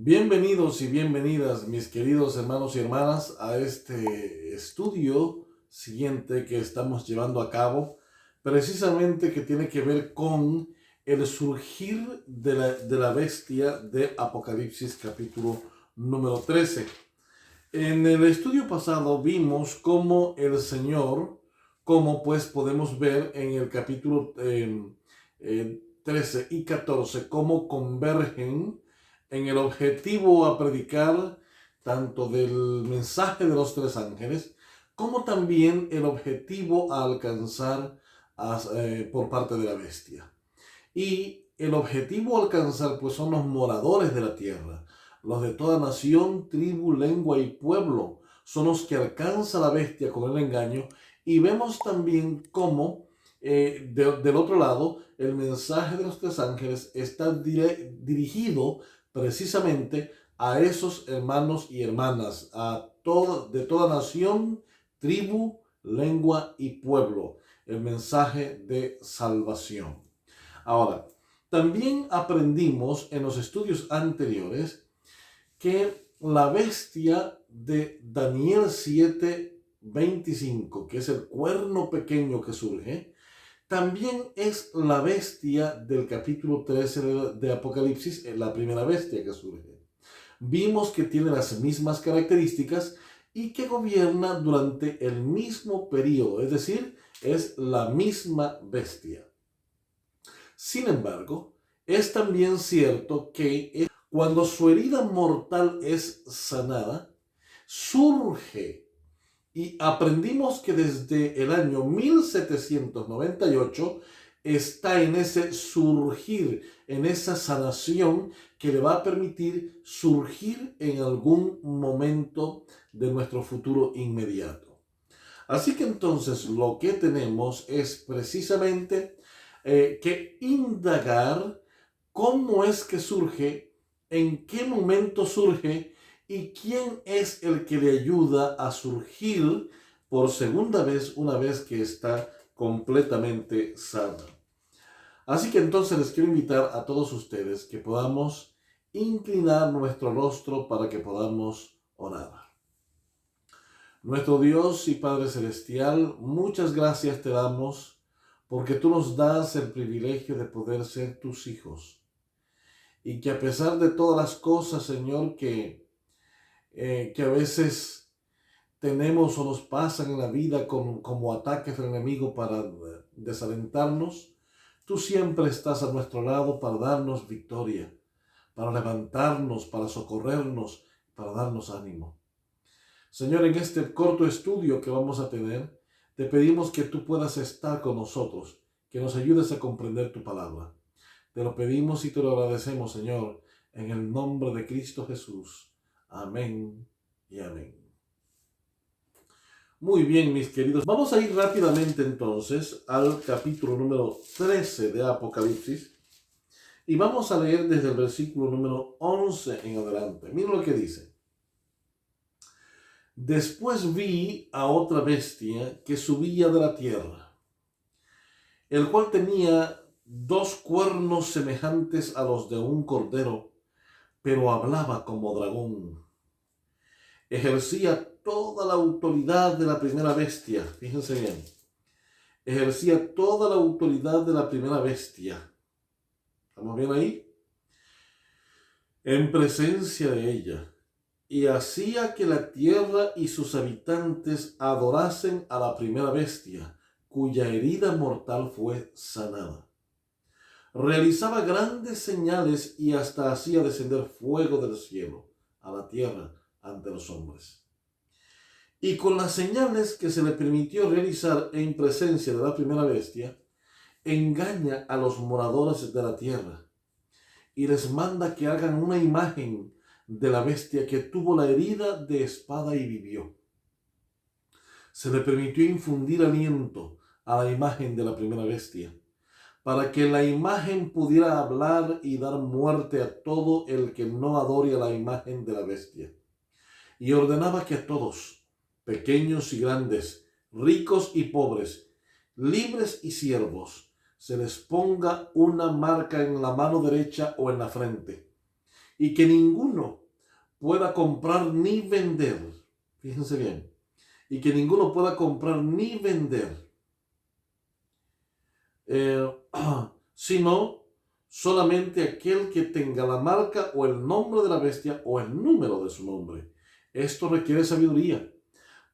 Bienvenidos y bienvenidas, mis queridos hermanos y hermanas, a este estudio siguiente que estamos llevando a cabo, precisamente que tiene que ver con el surgir de la bestia de Apocalipsis capítulo número 13. En el estudio pasado vimos cómo el Señor, como pues podemos ver en el capítulo 13 y 14, cómo convergen en el objetivo a predicar tanto del mensaje de los tres ángeles, como también el objetivo a alcanzar por parte de la bestia. Y el objetivo a alcanzar pues son los moradores de la tierra, los de toda nación, tribu, lengua y pueblo, son los que alcanza la bestia con el engaño. Y vemos también cómo del otro lado el mensaje de los tres ángeles está dirigido precisamente a esos hermanos y hermanas, de toda nación, tribu, lengua y pueblo, el mensaje de salvación. Ahora, también aprendimos en los estudios anteriores que la bestia de Daniel 7:25, que es el cuerno pequeño que surge, también es la bestia del capítulo 13 de Apocalipsis, la primera bestia que surge. Vimos que tiene las mismas características y que gobierna durante el mismo periodo, es decir, es la misma bestia. Sin embargo, es también cierto que cuando su herida mortal es sanada, surge. Y aprendimos que desde el año 1798 está en ese surgir, en esa sanación que le va a permitir surgir en algún momento de nuestro futuro inmediato. Así que entonces lo que tenemos es precisamente que indagar cómo es que surge, en qué momento surge y quién es el que le ayuda a surgir por segunda vez una vez que está completamente sana. Así que entonces les quiero invitar a todos ustedes que podamos inclinar nuestro rostro para que podamos orar. Nuestro Dios y Padre Celestial, muchas gracias te damos porque tú nos das el privilegio de poder ser tus hijos. Y que a pesar de todas las cosas, Señor, que a veces tenemos o nos pasan en la vida como ataques del enemigo para desalentarnos, tú siempre estás a nuestro lado para darnos victoria, para levantarnos, para socorrernos, para darnos ánimo. Señor, en este corto estudio que vamos a tener, te pedimos que tú puedas estar con nosotros, que nos ayudes a comprender tu palabra. Te lo pedimos y te lo agradecemos, Señor, en el nombre de Cristo Jesús. Amén y amén. Muy bien, mis queridos. Vamos a ir rápidamente entonces al capítulo número 13 de Apocalipsis y vamos a leer desde el versículo número 11 en adelante. Miren lo que dice. Después vi a otra bestia que subía de la tierra, el cual tenía 2 cuernos semejantes a los de un cordero, pero hablaba como dragón. Ejercía toda la autoridad de la primera bestia. Fíjense bien. Ejercía toda la autoridad de la primera bestia. ¿Estamos bien ahí? En presencia de ella. Y hacía que la tierra y sus habitantes adorasen a la primera bestia, cuya herida mortal fue sanada. Realizaba grandes señales y hasta hacía descender fuego del cielo a la tierra ante los hombres. Y con las señales que se le permitió realizar en presencia de la primera bestia, engaña a los moradores de la tierra y les manda que hagan una imagen de la bestia que tuvo la herida de espada y vivió. Se le permitió infundir aliento a la imagen de la primera bestia, para que la imagen pudiera hablar y dar muerte a todo el que no adore a la imagen de la bestia. Y ordenaba que a todos, pequeños y grandes, ricos y pobres, libres y siervos, se les ponga una marca en la mano derecha o en la frente, y que ninguno pueda comprar ni vender. Fíjense bien. Y que ninguno pueda comprar ni vender. Sino solamente aquel que tenga la marca o el nombre de la bestia o el número de su nombre. Esto requiere sabiduría,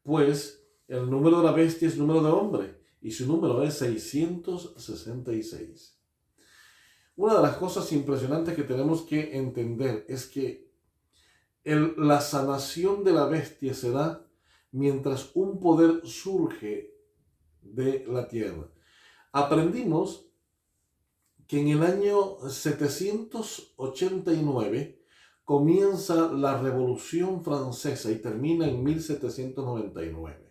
pues el número de la bestia es número de hombre y su número es 666. Una de las cosas impresionantes que tenemos que entender es que la sanación de la bestia se da mientras un poder surge de la tierra. Aprendimos que en el año 789 comienza la Revolución Francesa y termina en 1799.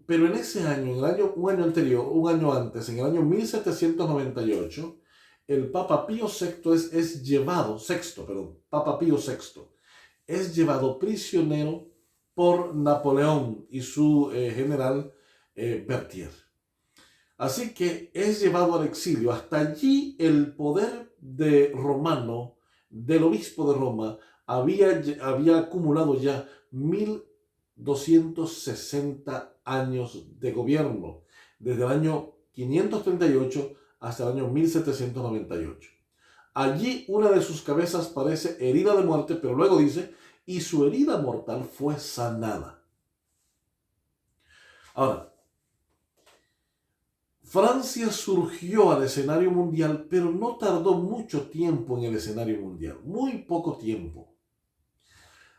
Pero en ese año, un año antes, en el año 1798, el Papa Pío VI Papa Pío VI, es llevado prisionero por Napoleón y su general Berthier. Así que es llevado al exilio. Hasta allí el poder del obispo de Roma, había acumulado ya 1260 años de gobierno, desde el año 538 hasta el año 1798. Allí una de sus cabezas parece herida de muerte, pero luego dice, y su herida mortal fue sanada. Ahora, Francia surgió al escenario mundial, pero no tardó mucho tiempo en el escenario mundial, muy poco tiempo.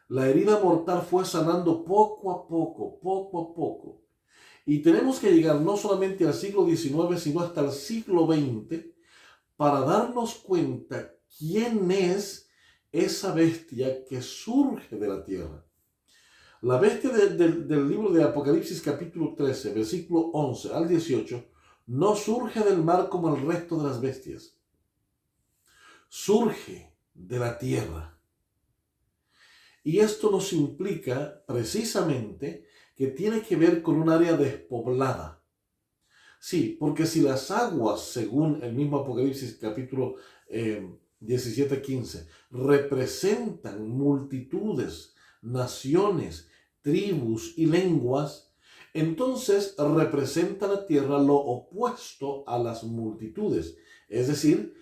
La herida mortal fue sanando poco a poco. Y tenemos que llegar no solamente al siglo XIX, sino hasta el siglo XX para darnos cuenta quién es esa bestia que surge de la tierra. La bestia del libro de Apocalipsis capítulo 13, versículo 11 al 18, no surge del mar como el resto de las bestias. Surge de la tierra. Y esto nos implica precisamente que tiene que ver con un área despoblada. Sí, porque si las aguas, según el mismo Apocalipsis capítulo 17-15, representan multitudes, naciones, tribus y lenguas, entonces representa la tierra lo opuesto a las multitudes, es decir,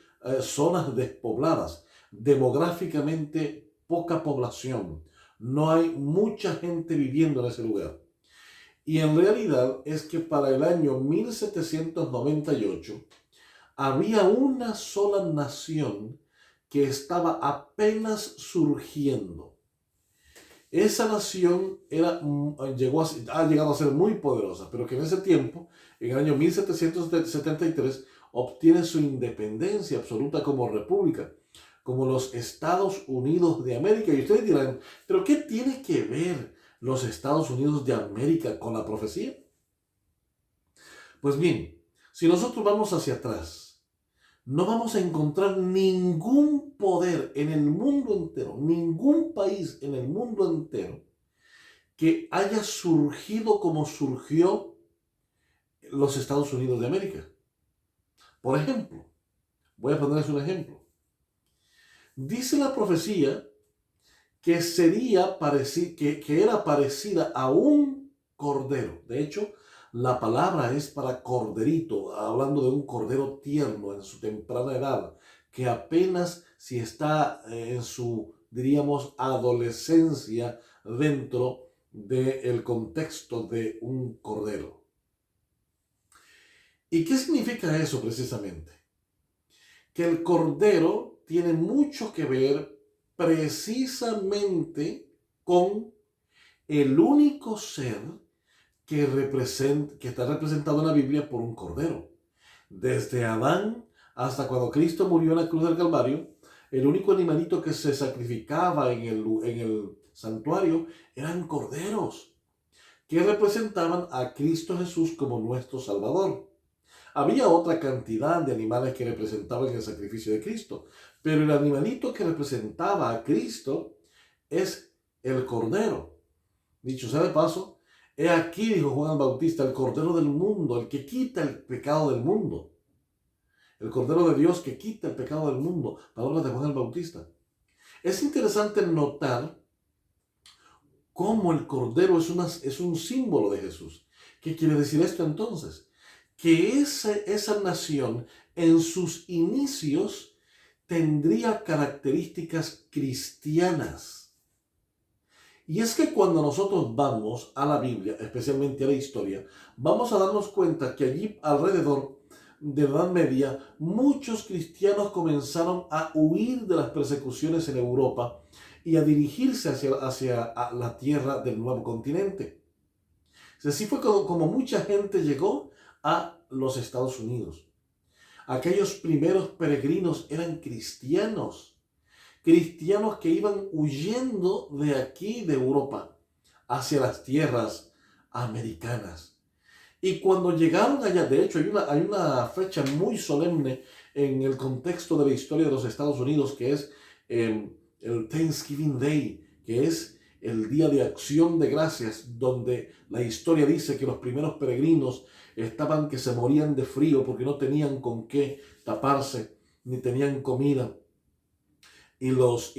zonas despobladas, demográficamente poca población, no hay mucha gente viviendo en ese lugar. Y en realidad es que para el año 1798 había una sola nación que estaba apenas surgiendo. Esa nación ha llegado a ser muy poderosa, pero que en ese tiempo, en el año 1773, obtiene su independencia absoluta como república, como los Estados Unidos de América. Y ustedes dirán, ¿pero qué tiene que ver los Estados Unidos de América con la profecía? Pues bien, si nosotros vamos hacia atrás, no vamos a encontrar ningún poder en el mundo entero, ningún país en el mundo entero que haya surgido como surgió los Estados Unidos de América. Por ejemplo, voy a ponerles un ejemplo. Dice la profecía que era parecida a un cordero. De hecho, la palabra es para corderito, hablando de un cordero tierno en su temprana edad, que apenas si está en su, diríamos, adolescencia dentro del contexto de un cordero. ¿Y qué significa eso precisamente? Que el cordero tiene mucho que ver precisamente con el único ser que está representado en la Biblia por un cordero. Desde Adán hasta cuando Cristo murió en la cruz del Calvario, el único animalito que se sacrificaba en el santuario eran corderos, que representaban a Cristo Jesús como nuestro Salvador. Había otra cantidad de animales que representaban el sacrificio de Cristo, pero el animalito que representaba a Cristo es el cordero. Dicho sea de paso, he aquí, dijo Juan el Bautista, el cordero del mundo, el que quita el pecado del mundo. el Cordero de Dios que quita el pecado del mundo, palabras de Juan el Bautista. Es interesante notar cómo el Cordero es un símbolo de Jesús. ¿Qué quiere decir esto entonces? Que esa nación en sus inicios tendría características cristianas. Y es que cuando nosotros vamos a la Biblia, especialmente a la historia, vamos a darnos cuenta que allí alrededor de la Edad Media, muchos cristianos comenzaron a huir de las persecuciones en Europa y a dirigirse hacia la tierra del nuevo continente. Así fue como mucha gente llegó a los Estados Unidos. Aquellos primeros peregrinos eran cristianos que iban huyendo de aquí, de Europa, hacia las tierras americanas. Y cuando llegaron allá, de hecho, hay una fecha muy solemne en el contexto de la historia de los Estados Unidos, que es el Thanksgiving Day, que es el Día de Acción de Gracias, donde la historia dice que los primeros peregrinos estaban que se morían de frío porque no tenían con qué taparse, ni tenían comida. Y los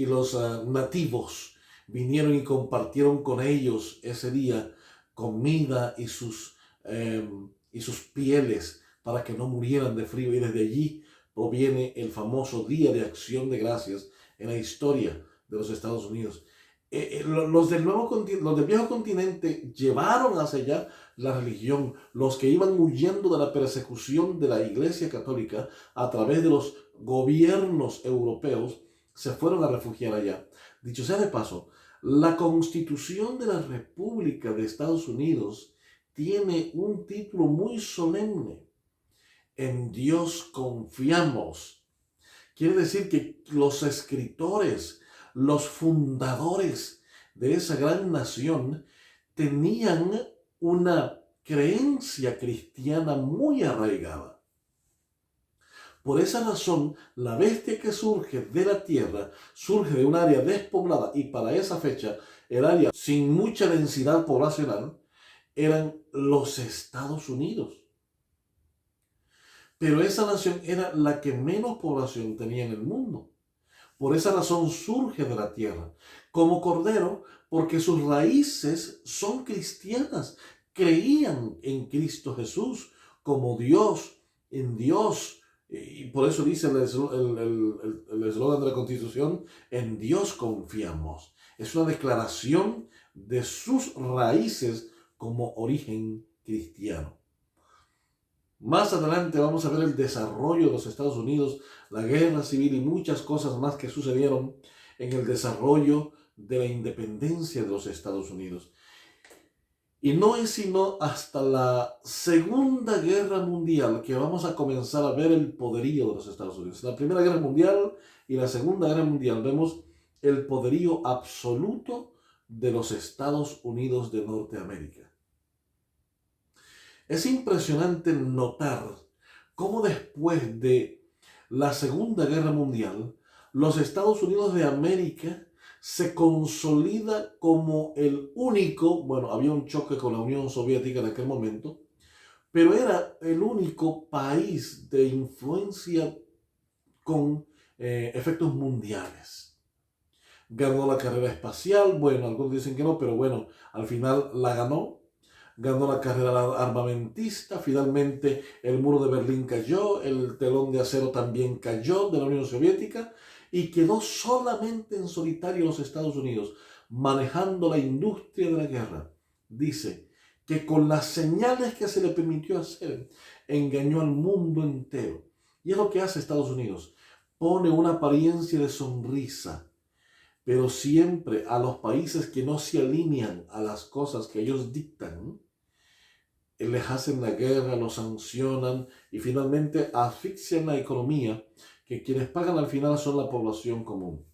nativos vinieron y compartieron con ellos ese día comida y sus pieles para que no murieran de frío. Y desde allí proviene el famoso Día de Acción de Gracias en la historia de los Estados Unidos. Los del viejo continente llevaron hacia allá la religión. Los que iban huyendo de la persecución de la Iglesia Católica a través de los gobiernos europeos se fueron a refugiar allá. Dicho sea de paso, la Constitución de la República de Estados Unidos tiene un título muy solemne: En Dios confiamos. Quiere decir que los escritores, los fundadores de esa gran nación tenían una creencia cristiana muy arraigada. Por esa razón, la bestia que surge de la tierra surge de un área despoblada, y para esa fecha el área sin mucha densidad poblacional eran los Estados Unidos. Pero esa nación era la que menos población tenía en el mundo. Por esa razón surge de la tierra como Cordero, porque sus raíces son cristianas. Creían en Cristo Jesús como Dios, en Dios. Y por eso dice el eslogan de la Constitución: en Dios confiamos. Es una declaración de sus raíces como origen cristiano. Más adelante vamos a ver el desarrollo de los Estados Unidos, la guerra civil y muchas cosas más que sucedieron en el desarrollo de la independencia de los Estados Unidos. Y no es sino hasta la Segunda Guerra Mundial que vamos a comenzar a ver el poderío de los Estados Unidos. En la Primera Guerra Mundial y la Segunda Guerra Mundial vemos el poderío absoluto de los Estados Unidos de Norteamérica. Es impresionante notar cómo después de la Segunda Guerra Mundial, los Estados Unidos de América se consolida como el único, bueno, había un choque con la Unión Soviética en aquel momento, pero era el único país de influencia con efectos mundiales. Ganó la carrera espacial, bueno, algunos dicen que no, pero bueno, al final la ganó. Ganó la carrera armamentista, finalmente el muro de Berlín cayó, el telón de acero también cayó de la Unión Soviética, y quedó solamente en solitario los Estados Unidos, manejando la industria de la guerra. Dice que con las señales que se le permitió hacer, engañó al mundo entero. Y es lo que hace Estados Unidos: pone una apariencia de sonrisa, pero siempre a los países que no se alinean a las cosas que ellos dictan, les hacen la guerra, los sancionan y finalmente asfixian la economía, que quienes pagan al final son la población común.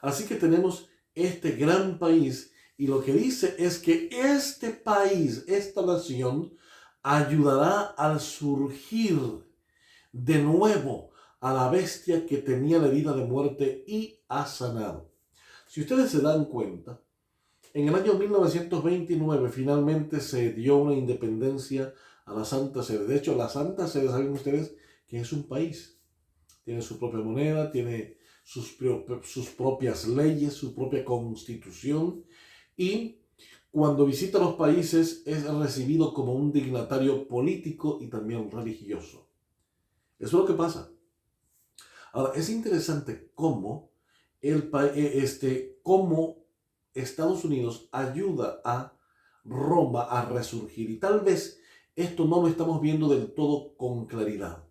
Así que tenemos este gran país, y lo que dice es que este país, esta nación, ayudará al surgir de nuevo a la bestia que tenía la herida de muerte y ha sanado. Si ustedes se dan cuenta, en el año 1929 finalmente se dio una independencia a la Santa Sede. De hecho, la Santa Sede, ¿saben ustedes que es un país. Tiene su propia moneda, tiene sus propias leyes, su propia constitución, y cuando visita los países es recibido como un dignatario político y también religioso. Eso es lo que pasa. Ahora, es interesante cómo cómo Estados Unidos ayuda a Roma a resurgir. Y tal vez esto no lo estamos viendo del todo con claridad.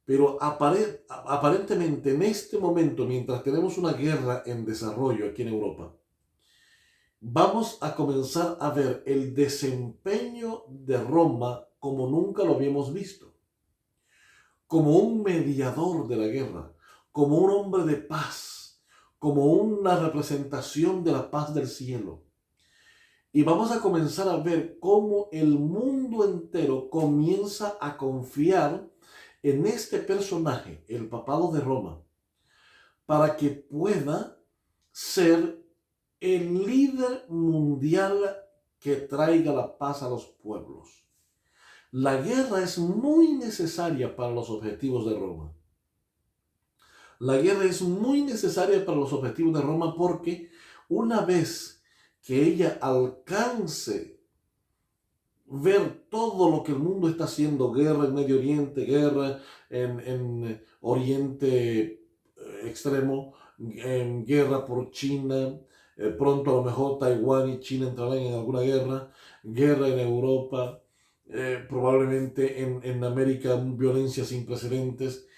Pero aparentemente en este momento, mientras tenemos una guerra en desarrollo aquí en Europa, vamos a comenzar a ver el desempeño de Roma como nunca lo habíamos visto. Como un mediador de la guerra, como un hombre de paz, como una representación de la paz del cielo. Y vamos a comenzar a ver cómo el mundo entero comienza a confiar en este personaje, el papado de Roma, para que pueda ser el líder mundial que traiga la paz a los pueblos. La guerra es muy necesaria para los objetivos de Roma. La guerra es muy necesaria para los objetivos de Roma porque una vez que ella alcance ver todo lo que el mundo está haciendo, guerra en Medio Oriente, guerra en Oriente Extremo, en guerra por China, pronto a lo mejor Taiwán y China entrarán en alguna guerra, guerra en Europa, probablemente en América violencia sin precedentes,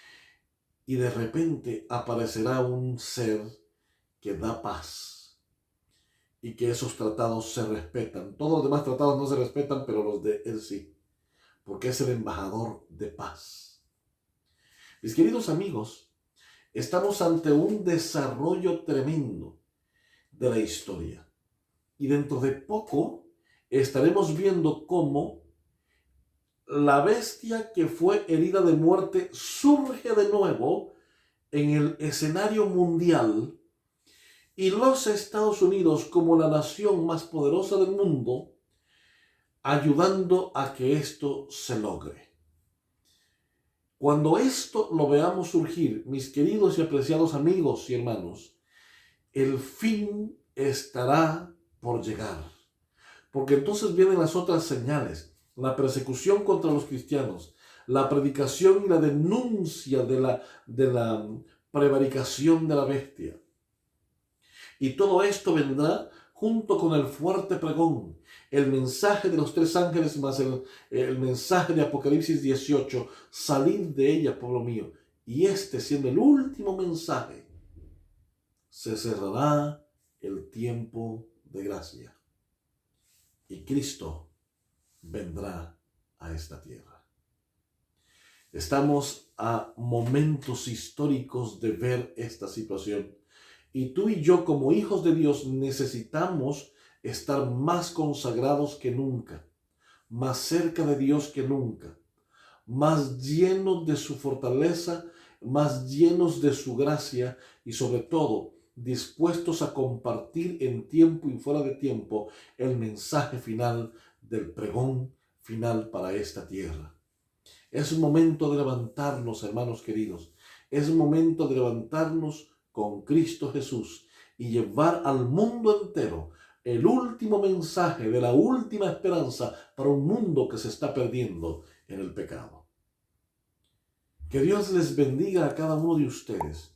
y de repente aparecerá un ser que da paz y que esos tratados se respetan. Todos los demás tratados no se respetan, pero los de él sí, porque es el embajador de paz. Mis queridos amigos, estamos ante un desarrollo tremendo de la historia, y dentro de poco estaremos viendo cómo la bestia que fue herida de muerte surge de nuevo en el escenario mundial, y los Estados Unidos como la nación más poderosa del mundo ayudando a que esto se logre. Cuando esto lo veamos surgir, mis queridos y apreciados amigos y hermanos, el fin estará por llegar. Porque entonces vienen las otras señales: la persecución contra los cristianos, la predicación y la denuncia de la prevaricación de la bestia. Y todo esto vendrá junto con el fuerte pregón, el mensaje de los 3 ángeles más el mensaje de Apocalipsis 18, salid de ella, pueblo mío. Y este siendo el último mensaje, se cerrará el tiempo de gracia. Y Cristo vendrá a esta tierra. Estamos a momentos históricos de ver esta situación. Y tú y yo, como hijos de Dios, necesitamos estar más consagrados que nunca, más cerca de Dios que nunca, más llenos de su fortaleza, más llenos de su gracia y sobre todo dispuestos a compartir en tiempo y fuera de tiempo el mensaje final del pregón final para esta tierra. Es un momento de levantarnos, hermanos queridos. Es un momento de levantarnos con Cristo Jesús y llevar al mundo entero el último mensaje de la última esperanza para un mundo que se está perdiendo en el pecado. Que Dios les bendiga a cada uno de ustedes